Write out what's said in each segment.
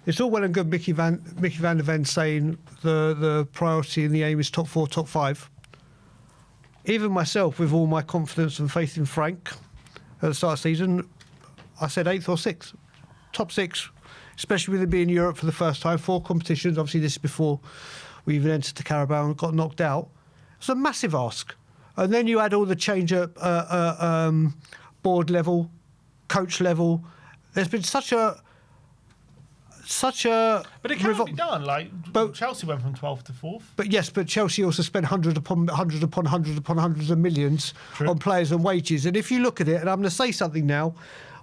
it's all well and good Mickey van der Ven saying the priority and the aim is top 4, top 5. Even myself, with all my confidence and faith in Frank at the start of the season, I said 8th or 6th. Top 6, especially with it being Europe for the first time, 4 competitions. Obviously, this is before we even entered the Carabao and got knocked out. It's a massive ask. And then you add all the change at board level, coach level. There's been such a... But it can't be done. But Chelsea went from 12th to 4th. But yes, but Chelsea also spent hundreds upon hundreds of millions on players and wages. And if you look at it, and I'm going to say something now,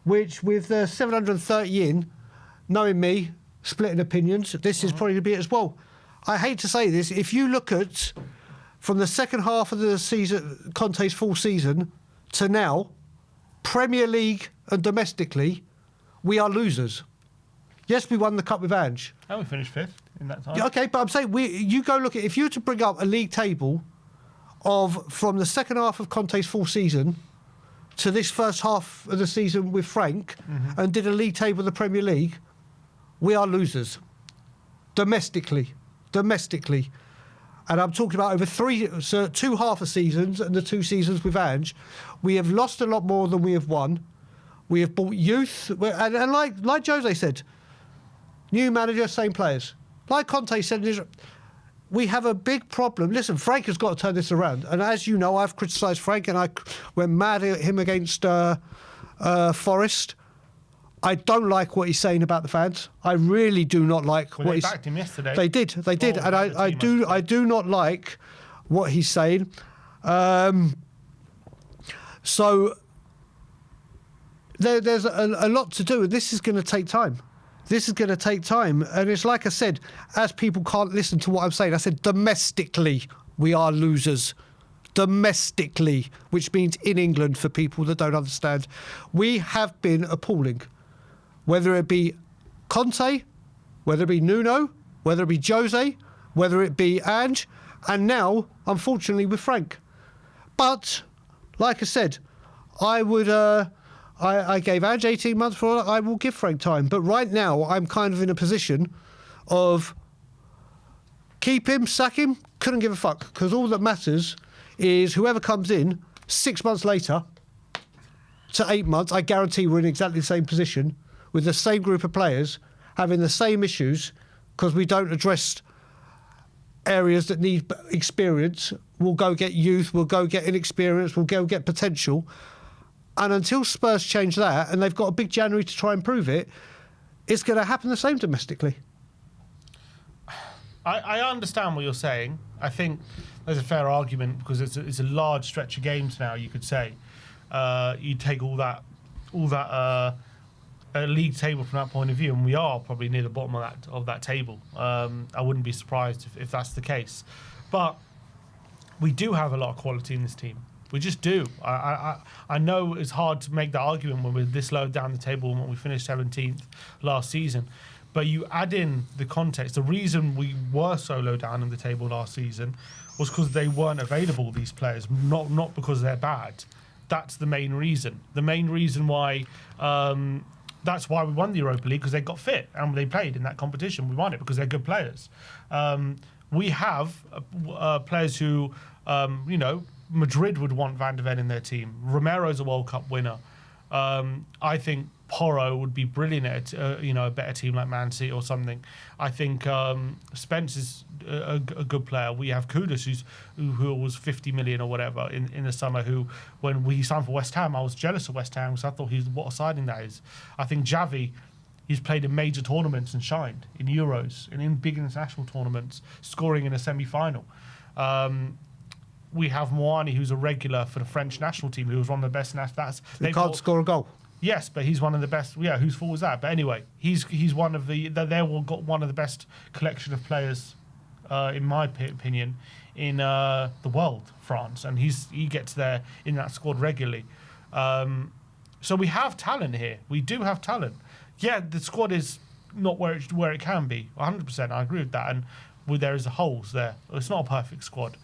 which with 730 in, knowing me, splitting opinions, this is probably going to be it as well. I hate to say this. If you look at from the second half of the season, Conte's full season, to now, Premier League and domestically, we are losers. Yes, we won the cup with Ange. And we finished 5th in that time. Yeah, okay, but I'm saying you go look at, if you were to bring up a league table from the second half of Conte's full season to this first half of the season with Frank, and did a league table of the Premier League, we are losers. Domestically. And I'm talking about over 2 half a seasons and the 2 seasons with Ange. We have lost a lot more than we have won. We have bought youth, and like Jose said, new manager, same players. Like Conte said, we have a big problem. Listen, Frank has got to turn this around. And as you know, I've criticised Frank and I went mad at him against Forest. I don't like what he's saying about the fans. I really do not like what he's... They backed him yesterday. They did. And I do not like what he's saying. So there's a lot to do, and this is going to take time. And it's like I said, as people can't listen to what I'm saying, I said domestically we are losers. Domestically, which means in England for people that don't understand. We have been appalling. Whether it be Conte, whether it be Nuno, whether it be Jose, whether it be Ange, and now, unfortunately, with Frank. But, like I said, I would... I gave Ange 18 months for it. I will give Frank time. But right now, I'm kind of in a position of keep him, sack him, couldn't give a fuck. Because all that matters is whoever comes in 6 months later to 8 months, I guarantee we're in exactly the same position with the same group of players having the same issues because we don't address areas that need experience. We'll go get youth, we'll go get inexperience, we'll go get potential. And until Spurs change that, and they've got a big January to try and prove it, it's going to happen the same domestically. I understand what you're saying. I think there's a fair argument because it's a large stretch of games now, you could say. You take all that league table from that point of view, and we are probably near the bottom of that table. I wouldn't be surprised if that's the case. But we do have a lot of quality in this team. We just do. I know it's hard to make that argument when we're this low down the table when we finished 17th last season. But you add in the context. The reason we were so low down in the table last season was because they weren't available, these players, not because they're bad. That's the main reason. The main reason why... that's why we won the Europa League, because they got fit and they played in that competition. We won it because they're good players. We have players who, Madrid would want Van der Ven in their team. Romero's a World Cup winner. I think Porro would be brilliant at a better team like Man City or something. I think Spence is a good player. We have Kudus, who was 50 million or whatever in the summer, who, when we signed for West Ham, I was jealous of West Ham because I thought what a signing that is. I think Xavi, he's played in major tournaments and shined in Euros and in big international tournaments, scoring in a semi-final. We have Moani, who's a regular for the French national team, who was one of the best. He can't score a goal. Yes, but he's one of the best. Yeah, whose fault was that? But anyway, he's one of the. They all got one of the best collection of players, in my opinion, in the world, France, and he gets there in that squad regularly. So we have talent here. We do have talent. Yeah, the squad is not where it can be. 100%, I agree with that, and there is holes there. It's not a perfect squad.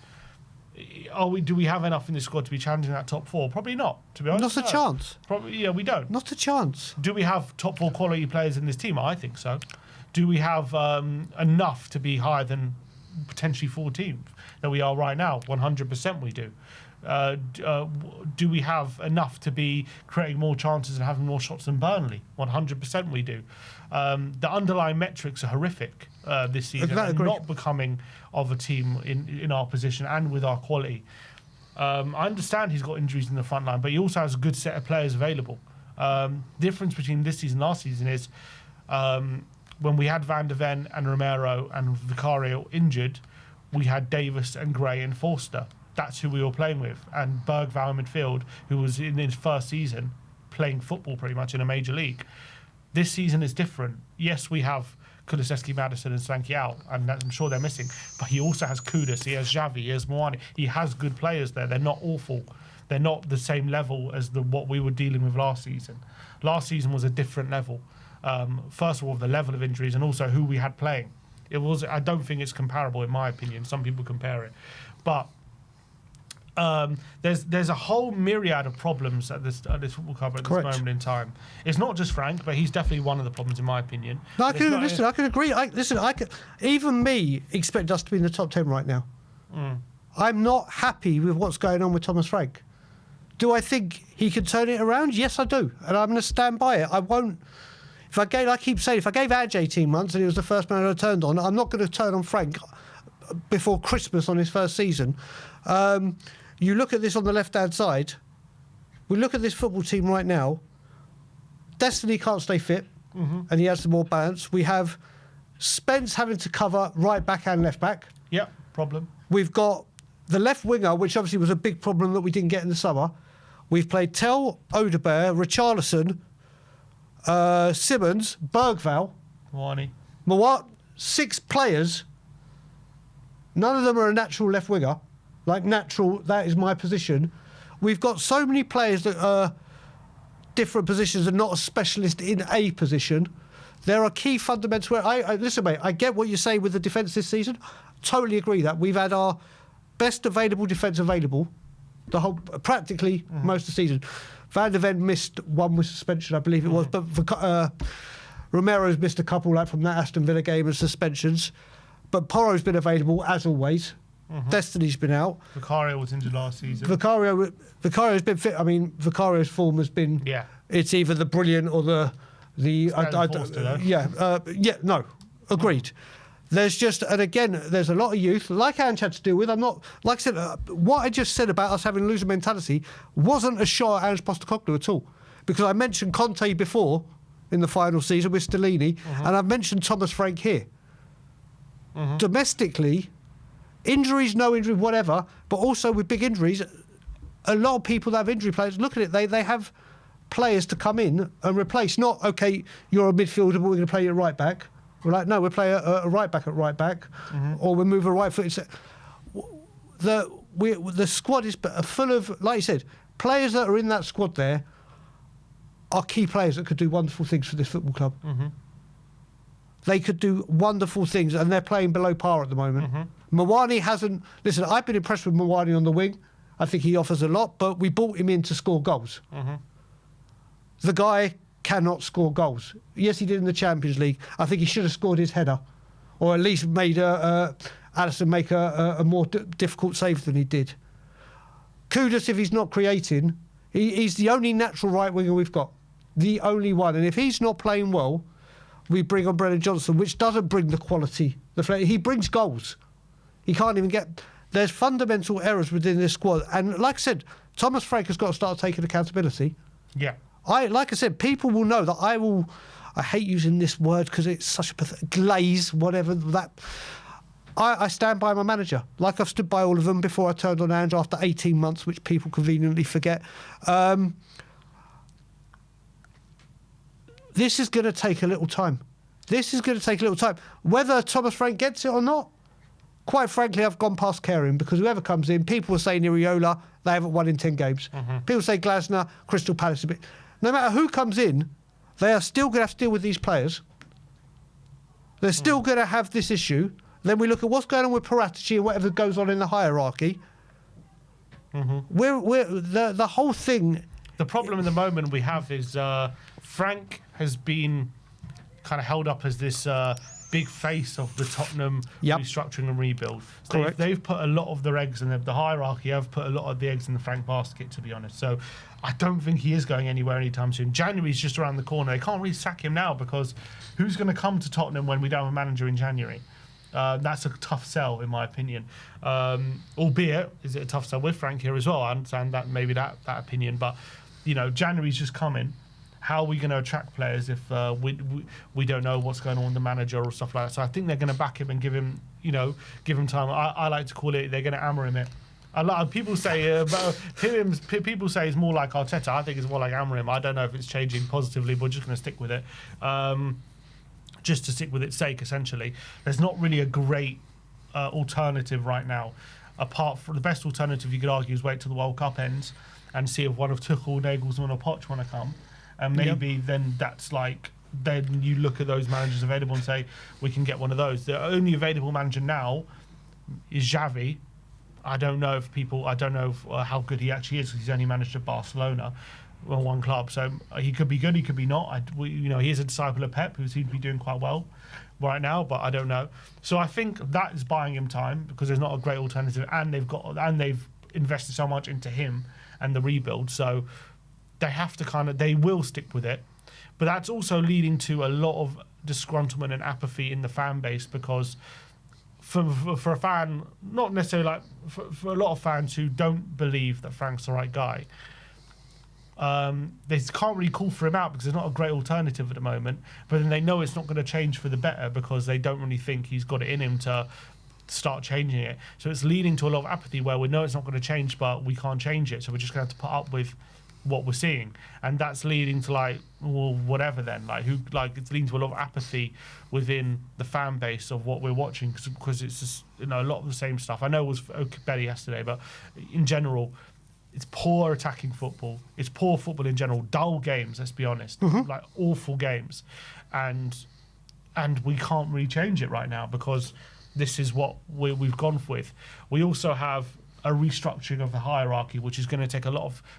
Do we have enough in this squad to be challenging that top 4? Probably not, to be honest. Not a chance. Probably, yeah, we don't. Not a chance. Do we have top 4 quality players in this team? I think so. Do we have enough to be higher than potentially 14th that we are right now? 100% we do. Do we have enough to be creating more chances and having more shots than Burnley? 100% we do. The underlying metrics are horrific this season, and not becoming of a team in our position and with our quality. I understand he's got injuries in the front line, but he also has a good set of players available. Difference between this season and last season is when we had Van der Ven and Romero and Vicario injured, we had Davis and Gray and Forster. That's who we were playing with. And Bergvall in midfield, who was in his first season playing football pretty much in a major league. This season is different. Yes, we have Kulusevski, Maddison and Slanky out, and I'm sure they're missing. But he also has Kudus, he has Xavi, he has Moani. He has good players there. They're not awful. They're not the same level as what we were dealing with last season. Last season was a different level. First of all, the level of injuries and also who we had playing. I don't think it's comparable in my opinion. Some people compare it. But there's a whole myriad of problems at this football club at this moment in time. It's not just Frank, but he's definitely one of the problems in my opinion. No, I can agree. Even me expect us to be in the top 10 right now. I'm not happy with what's going on with Thomas Frank. Do I think he can turn it around? Yes, I do, and I'm going to stand by it. I won't. I keep saying, if I gave Adge 18 months and he was the first man I turned on, I'm not going to turn on Frank before Christmas on his first season. You look at this on the left-hand side. We look at this football team right now. Destiny can't stay fit, and he has some more balance. We have Spence having to cover right back and left back. Yep, problem. We've got the left winger, which obviously was a big problem that we didn't get in the summer. We've played Tell, Odebear, Richarlison, Simmons, Bergvall, Mawat, 6 players. None of them are a natural left winger. That is my position. We've got so many players that are different positions and not a specialist in a position. There are key fundamentals. Listen, mate, I get what you're saying with the defence this season. Totally agree that. We've had our best available defence available practically most of the season. Van der Ven missed one with suspension, I believe it was, but Romero's missed a couple from that Aston Villa game and suspensions. But Porro's been available as always. Destiny's been out. Vicario was injured last season. Vicario's been fit. I mean, Vicario's form has been. Yeah. It's either the brilliant or the. No, agreed. There's just, and again, there's a lot of youth, like Ange had to deal with. I'm not, like I said, what I just said about us having a loser mentality wasn't a shot at Ange Postecoglou at all. Because I mentioned Conte before in the final season with Stellini, and I've mentioned Thomas Frank here. Domestically, injuries, no injury, whatever, but also with big injuries, a lot of people that have injury players, look at it, they have players to come in and replace. Not, okay, you're a midfielder, but we're going to play you at right back. We're like, no, we'll play a right back at right back, or we'll move a right foot. The squad is full of, like you said, players that are in that squad there are key players that could do wonderful things for this football club. They could do wonderful things, and they're playing below par at the moment. Moani hasn't... Listen, I've been impressed with Moani on the wing. I think he offers a lot, but we bought him in to score goals. The guy cannot score goals. Yes, he did in the Champions League. I think he should have scored his header, or at least made Alisson make a more difficult save than he did. Kudus, if he's not creating, he's the only natural right winger we've got. The only one. And if he's not playing well, we bring on Brennan Johnson, which doesn't bring the quality. He brings goals. He can't even get... There's fundamental errors within this squad. And like I said, Thomas Frank has got to start taking accountability. Yeah. Like I said, people will know that I hate using this word because it's such a glaze, whatever that... I stand by my manager, like I've stood by all of them before I turned on Ange after 18 months, which people conveniently forget. This is going to take a little time. Whether Thomas Frank gets it or not, quite frankly, I've gone past caring, because whoever comes in, people will say Iriola, they haven't won in 10 games. People say Glasner, Crystal Palace a bit. No matter who comes in, they are still going to have to deal with these players. They're still going to have this issue. Then we look at what's going on with Paratici and whatever goes on in the hierarchy. The whole thing... The problem at the moment we have is Frank has been kind of held up as this big face of the Tottenham Yep. restructuring and rebuild. So Correct. they've put a lot of their eggs in the hierarchy. Have put a lot of the eggs in the Frank basket, to be honest. So I don't think he is going anywhere anytime soon. January's just around the corner. They can't really sack him now because who's going to come to Tottenham when we don't have a manager in January? That's a tough sell, in my opinion. Albeit, is it a tough sell with Frank here as well? I understand that maybe that opinion, but January's just coming. How are we going to attract players if we don't know what's going on with the manager or stuff like that? So I think they're going to back him and give him time. I like to call it they're going to hammer him it. A lot of people say people say it's more like Arteta. I think it's more like hammer him. I don't know if it's changing positively, but we're just going to stick with it. Just to stick with its sake, essentially. There's not really a great alternative right now. Apart from the best alternative you could argue is wait till the World Cup ends and see if one of Tuchel, Nagelsmann or Poch want to come. And maybe then that's then you look at those managers available and say, we can get one of those. The only available manager now is Xavi. I don't know how good he actually is because he's only managed at Barcelona. Well, one club, so he could be good, he could be not. He is a disciple of Pep, who seems to be doing quite well right now, but I don't know. So I think that is buying him time because there's not a great alternative, and they've invested so much into him and the rebuild. So they have to they will stick with it, but that's also leading to a lot of disgruntlement and apathy in the fan base because for a fan, not necessarily for a lot of fans who don't believe that Frank's the right guy. They can't really call for him out because there's not a great alternative at the moment, but then they know it's not going to change for the better because they don't really think he's got it in him to start changing it. So it's leading to a lot of apathy where we know it's not going to change, but we can't change it, so we're just going to have to put up with what we're seeing, and that's leading to whatever then, it's leading to a lot of apathy within the fan base of what we're watching because it's just a lot of the same stuff. I know it was Belly yesterday, but in general it's poor attacking football. It's poor football in general. Dull games, let's be honest. Awful games. And we can't really change it right now because this is what we've gone with. We also have a restructuring of the hierarchy, which is going to take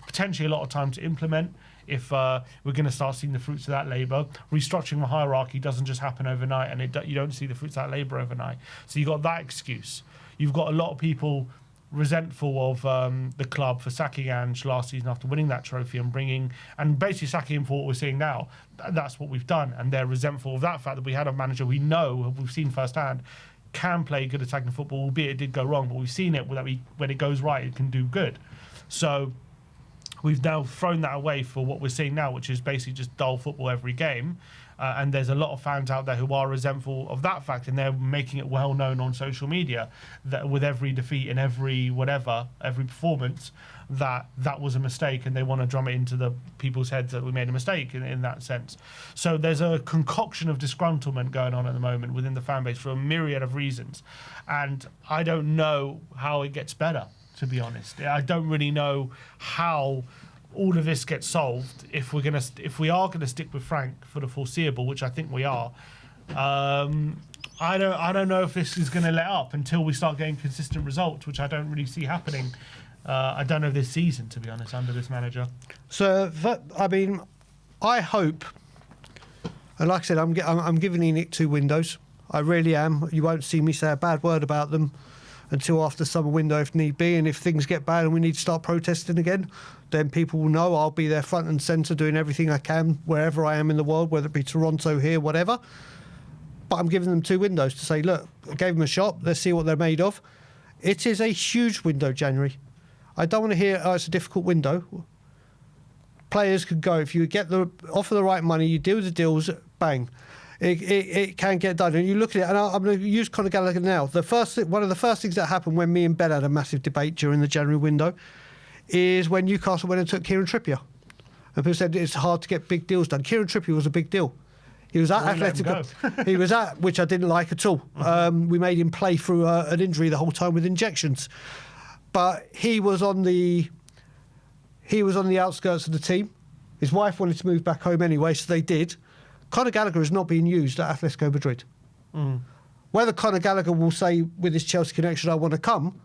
potentially a lot of time to implement if we're going to start seeing the fruits of that labour. Restructuring the hierarchy doesn't just happen overnight, and you don't see the fruits of that labour overnight. So you've got that excuse. You've got a lot of people resentful of the club for sacking Ange last season after winning that trophy and basically sacking him for what we're seeing now. That's what we've done, and they're resentful of that fact that we had a manager we've seen firsthand can play good attacking football, albeit it did go wrong, but we've seen it when it goes right, it can do good. So we've now thrown that away for what we're seeing now, which is basically just dull football every game. And there's a lot of fans out there who are resentful of that fact, and they're making it well known on social media that with every defeat and every performance, that was a mistake, and they want to drum it into the people's heads that we made a mistake in that sense. So there's a concoction of disgruntlement going on at the moment within the fan base for a myriad of reasons, and I don't know how it gets better, to be honest. I don't really know how all of this gets solved if we are gonna stick with Frank for the foreseeable, which I think we are. I don't know if this is gonna let up until we start getting consistent results, which I don't really see happening. I don't know this season, to be honest, under this manager. So I hope, and like I said, I'm giving ENIC 2 windows. I really am. You won't see me say a bad word about them until after the summer window if need be, and if things get bad and we need to start protesting again, then people will know I'll be there front and centre doing everything I can wherever I am in the world, whether it be Toronto, here, whatever. But I'm giving them 2 windows to say, look, I gave them a shot, let's see what they're made of. It is a huge window, January. I don't want to hear, it's a difficult window. Players could go, if you offer the right money, you deal with the deals, bang. It can get done. And you look at it, and I'm going to use Conor Gallagher now. One of the first things that happened when me and Ben had a massive debate during the January window is when Newcastle went and took Kieran Trippier. And people said it's hard to get big deals done. Kieran Trippier was a big deal. He was at Atletico. He was at, which I didn't like at all. We made him play through an injury the whole time with injections. But he was on the outskirts of the team. His wife wanted to move back home anyway, so they did. Conor Gallagher is not being used at Atletico Madrid. Whether Conor Gallagher will say with his Chelsea connection, I want to come,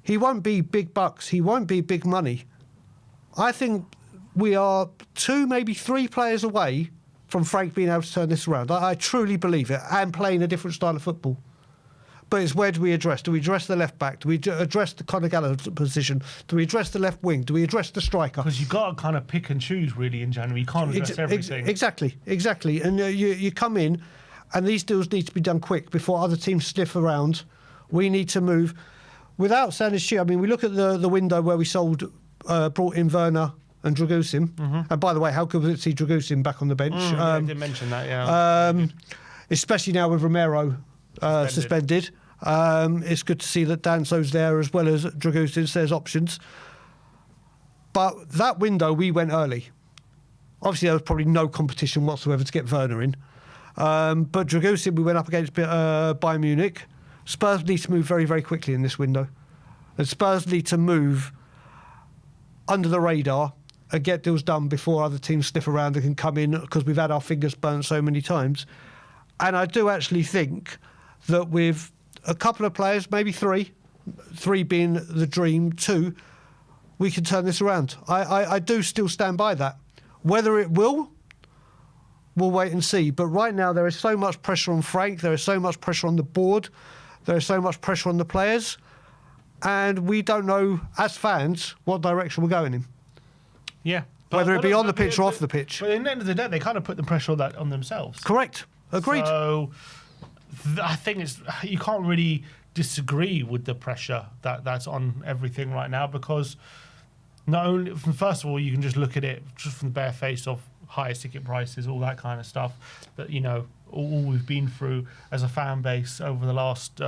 he won't be big bucks. He won't be big money. I think we are 2, maybe 3 players away from Frank being able to turn this around. I truly believe it, and playing a different style of football. But it's where do we address? Do we address the left back? Do we address the Conor Gallagher position? Do we address the left wing? Do we address the striker? Because you've got to kind of pick and choose, really, in January. You can't address everything. Exactly. And you come in, and these deals need to be done quick before other teams sniff around. We need to move. Without sounding stupid, I mean, we look at the window where we brought in Werner and Dragusin. And by the way, how good was it to see Dragusin back on the bench? I did mention that, yeah. Especially now with Romero suspended. It's good to see that Danso's there as well as Dragusin, so there's options. But that window, we went early. Obviously, there was probably no competition whatsoever to get Werner in. But Dragusin, we went up against Bayern Munich. Spurs need to move very, very quickly in this window. And Spurs need to move under the radar and get deals done before other teams sniff around and can come in, because we've had our fingers burnt so many times. And I do actually think that with a couple of players, maybe three being the dream, 2, we can turn this around. I do still stand by that. Whether it will, we'll wait and see. But right now there is so much pressure on Frank, there is so much pressure on the board, there is so much pressure on the players, and we don't know, as fans, what direction we're going in. Yeah. Whether it be on the pitch or off the pitch. But at the end of the day, they kind of put the pressure on themselves. Correct. Agreed. So I think you can't really disagree with the pressure that's on everything right now, because not only, first of all, you can just look at it just from the bare face of higher ticket prices, all that kind of stuff that, all we've been through as a fan base over the last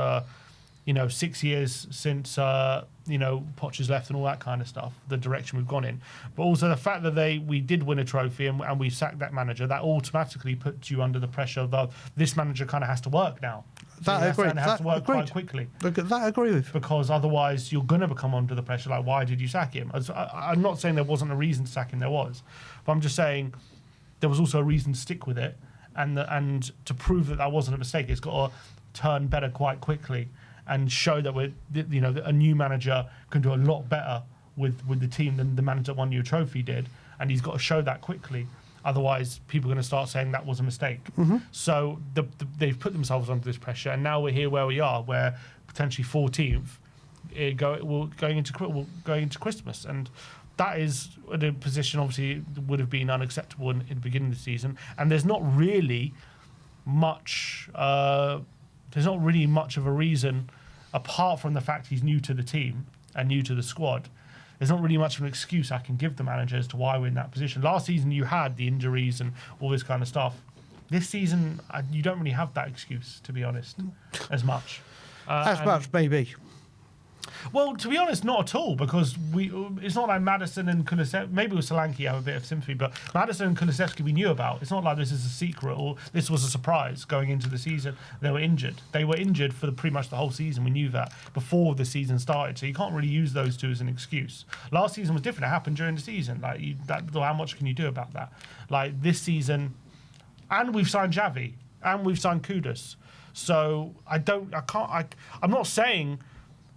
6 years since Poch has left and all that kind of stuff, the direction we've gone in. But also the fact that we did win a trophy and we sacked that manager, that automatically puts you under the pressure of this manager kind of has to work now. That I agree. It has to work quite quickly. That I agree with. Because otherwise you're going to become under the pressure. Like, why did you sack him? I'm not saying there wasn't a reason to sack him. There was. But I'm just saying there was also a reason to stick with it. And to prove that wasn't a mistake, it's got to turn better quite quickly and show that a new manager can do a lot better with the team than the manager that won you a trophy did. And he's got to show that quickly. Otherwise, people are going to start saying that was a mistake. So they've put themselves under this pressure, and now we're here where we are, where potentially 14th, going into Christmas, and that is a position obviously would have been unacceptable in the beginning of the season. And there's not really much. There's not really much of a reason, apart from the fact he's new to the team and new to the squad. There's not really much of an excuse I can give the manager as to why we're in that position. Last season, you had the injuries and all this kind of stuff. This season, you don't really have that excuse, to be honest, as much. Maybe. Well, to be honest, not at all, because it's not like Maddison and Kulusevski, maybe with Solanke have a bit of sympathy, but Maddison and Kulusevski we knew about. It's not like this is a secret or this was a surprise going into the season. They were injured. They were injured for pretty much the whole season. We knew that before the season started, so you can't really use those two as an excuse. Last season was different. It happened during the season. How much can you do about that? Like this season, and we've signed Xavi, and we've signed Kudus. So I'm not saying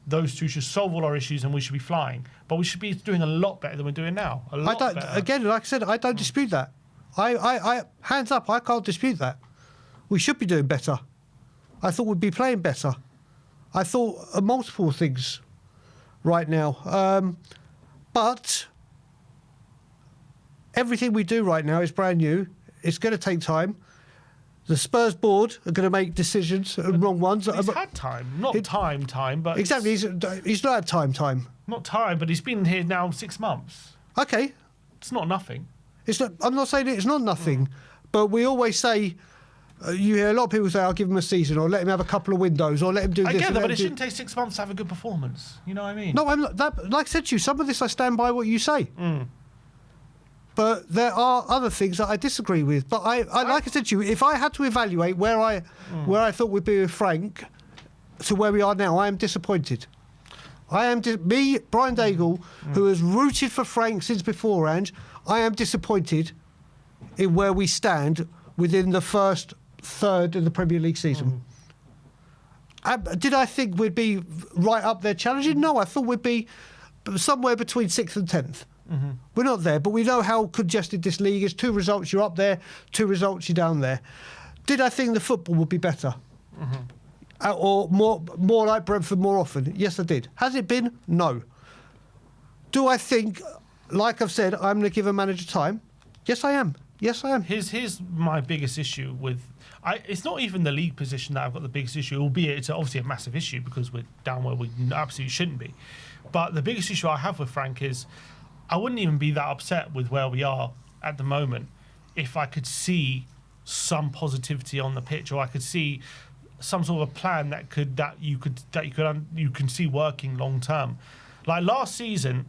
those two should solve all our issues and we should be flying, but we should be doing a lot better than we're doing now. Better. Again, like I said, I don't dispute that. I hands up, I can't dispute that. We should be doing better. I thought we'd be playing better. I thought multiple things right now. But everything we do right now is brand new. It's going to take time. The Spurs board are going to make decisions, wrong ones. He's had time. Not time, but... Exactly. He's not had time. Not time, but he's been here now 6 months. Okay. It's not nothing. I'm not saying it's not nothing, but we always say... you hear a lot of people say, I'll give him a season, or let him have a couple of windows, or let him do this. I get that, but it shouldn't take 6 months to have a good performance. You know what I mean? No, I'm not, like I said to you, some of this I stand by what you say. But there are other things that I disagree with. But like I said to you, if I had to evaluate where I thought we'd be with Frank to where we are now, I am disappointed. Brian Daigle, who has rooted for Frank since beforehand, I am disappointed in where we stand within the first third of the Premier League season. Did I think we'd be right up there challenging? No, I thought we'd be somewhere between 6th and 10th. We're not there, but we know how congested this league is. 2 results, you're up there. 2 results, you're down there. Did I think the football would be better? Or more like Brentford more often? Yes, I did. Has it been? No. Do I think, like I've said, I'm going to give a manager time? Yes, I am. Yes, I am. Here's my biggest issue with... it's not even the league position that I've got the biggest issue, albeit it's obviously a massive issue because we're down where we absolutely shouldn't be. But the biggest issue I have with Frank is I wouldn't even be that upset with where we are at the moment if I could see some positivity on the pitch, or I could see some sort of plan that you can see working long term. Like last season,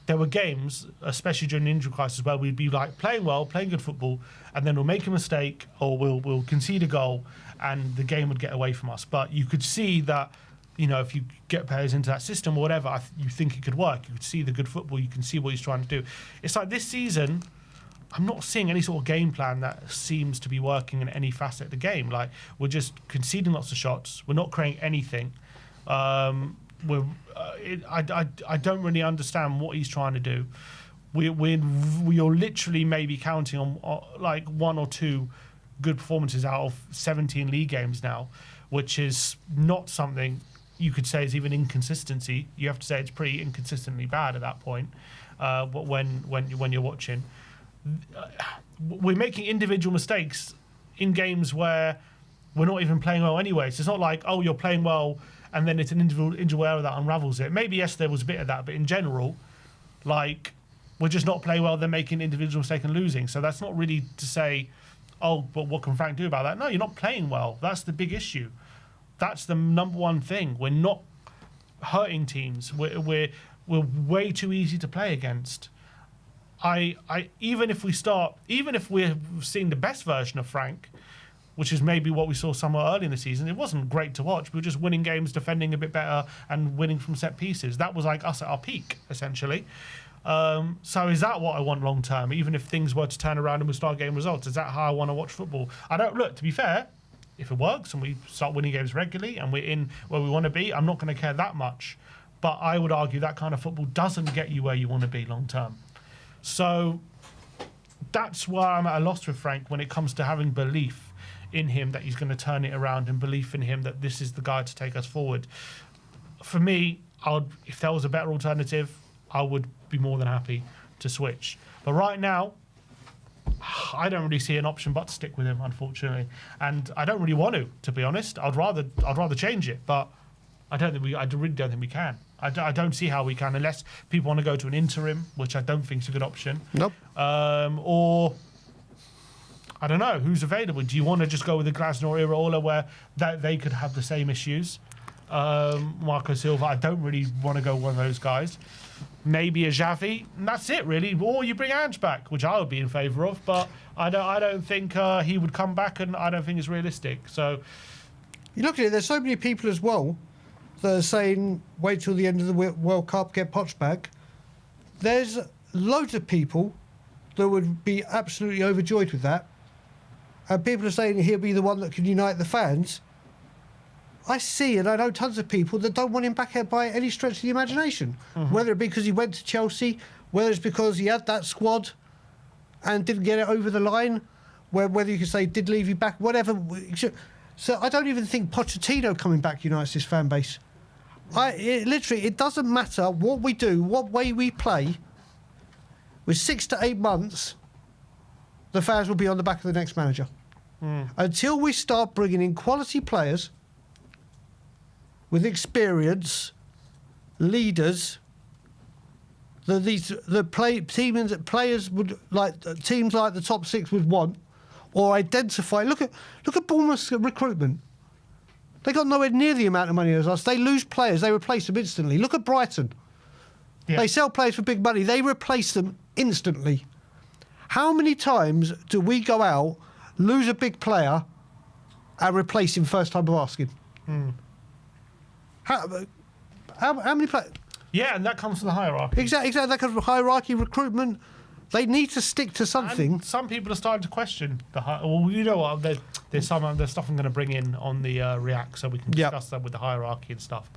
there were games, especially during the injury crisis, where we'd be like playing well, playing good football, and then we'll make a mistake or we'll concede a goal, and the game would get away from us. But you could see that, you know, if you get players into that system or whatever, you think it could work. You could see the good football. You can see what he's trying to do. It's like this season, I'm not seeing any sort of game plan that seems to be working in any facet of the game. Like, we're just conceding lots of shots. We're not creating anything. I don't really understand what he's trying to do. We are literally maybe counting on like 1 or 2 good performances out of 17 league games now, which is not something you could say is even inconsistency. You have to say it's pretty inconsistently bad at that point. When you're watching, we're making individual mistakes in games where we're not even playing well anyway. So it's not like, oh, you're playing well and then it's an individual error that unravels it. Maybe, yes, there was a bit of that, but in general, like, we're just not playing well, they're making individual mistake and losing. So that's not really to say, oh, but what can Frank do about that? No, you're not playing well. That's the big issue. That's the number one thing. We're not hurting teams. We're way too easy to play against. Even if we're seeing the best version of Frank, which is maybe what we saw somewhere early in the season, it wasn't great to watch. We were just winning games, defending a bit better, and winning from set pieces. That was like us at our peak, essentially. So is that what I want long term? Even if things were to turn around and we start getting results, is that how I want to watch football? To be fair, if it works and we start winning games regularly and we're in where we want to be, I'm not going to care that much. But I would argue that kind of football doesn't get you where you want to be long term. So that's where I'm at a loss with Frank when it comes to having belief in him that he's going to turn it around, and belief in him that this is the guy to take us forward. For me, if there was a better alternative, I would be more than happy to switch. But right now, I don't really see an option but to stick with him, unfortunately. And I don't really want to be honest. I'd rather change it, but I really don't think we can. I don't see how we can, unless people want to go to an interim, which I don't think is a good option. Nope. Or I don't know who's available. Do you want to just go with the Glasner or Iraola, where they could have the same issues? Marco Silva, I don't really want to go one of those guys. Maybe a Xavi, and that's it really. Or you bring Ange back, which I would be in favour of, but I don't think he would come back, and I don't think it's realistic. So you look at it, there's so many people as well that are saying wait till the end of the World Cup, get Poch back. There's loads of people that would be absolutely overjoyed with that, and people are saying he'll be the one that can unite the fans. I see, and I know tons of people that don't want him back here by any stretch of the imagination. Whether it be because he went to Chelsea, whether it's because he had that squad and didn't get it over the line, whether you could say did leave you back, whatever. So I don't even think Pochettino coming back unites his fan base. It doesn't matter what we do, what way we play. With 6 to 8 months, the fans will be on the back of the next manager. Until we start bringing in quality players with experience, leaders, players would like teams like the top 6 would want, or identify. Look at Bournemouth's recruitment. They got nowhere near the amount of money as us. They lose players, they replace them instantly. Look at Brighton. Yeah. They sell players for big money, they replace them instantly. How many times do we go out, lose a big player, and replace him first time of asking? How many players? Yeah, and that comes from the hierarchy. Exactly. That comes from hierarchy, recruitment. They need to stick to something. And some people are starting to question the well, you know what? There's stuff I'm going to bring in on the React, so we can discuss that with the hierarchy and stuff. But